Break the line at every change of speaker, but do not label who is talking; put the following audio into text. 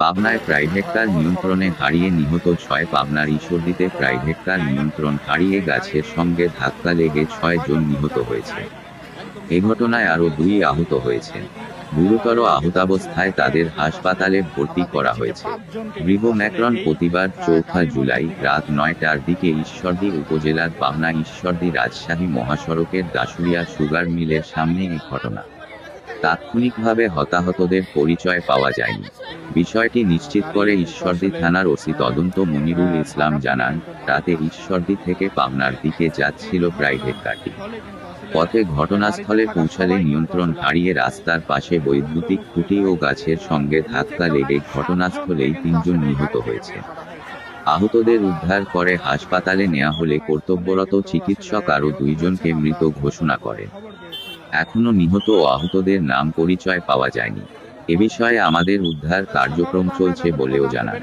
পাবনায় private car নিয়ন্ত্রণে হারিয়ে নিহত ৬। পাবনার ঈশ্বরদীতে প্রাইভেট কার নিয়ন্ত্রণ হারিয়ে গাছের সঙ্গে ধাক্কা লেগে ৬ জন নিহত হয়েছে। এ ঘটনায় আরও ২ আহত হয়েছেন। গুরুতর আহতাবস্থায় তাদের হাসপাতালে ভর্তি করা হয়েছে। গৃহ ম্যাক্রন প্রতিবার ৪ জুলাই রাত ৯টার দিকে ঈশ্বরদী উপজেলার পাবনা ঈশ্বরদী রাজশাহী মহাসড়কের দাসুরিয়া সুগার মিলের সামনে এই ঘটনা। তাৎক্ষণিকভাবে হতাহতদের পরিচয় পাওয়া যায়নি। বিষয়টি নিশ্চিত করে ঈশ্বরদী থানার ওসি তদন্ত মনিরুল ইসলাম জানান, রাতে ঈশ্বরদী থেকে পাবনার দিকে যাচ্ছিল প্রাইভেট কারটি। পথে ঘটনাস্থলে পৌঁছালে নিয়ন্ত্রণ হারিয়ে রাস্তার পাশে বৈদ্যুতিক খুঁটি ও গাছের সঙ্গে ধাক্কা লেগে ঘটনাস্থলেই ৩ জন নিহত হয়েছে। আহতদের উদ্ধার করে হাসপাতালে নেওয়া হলে কর্তব্যরত চিকিৎসক আরও ২ জনকে মৃত ঘোষণা করেন। এখনও নিহত ও আহতদের নাম পরিচয় পাওয়া যায়নি। এ বিষয়ে আমাদের উদ্ধার কার্যক্রম চলছে বলেও জানান।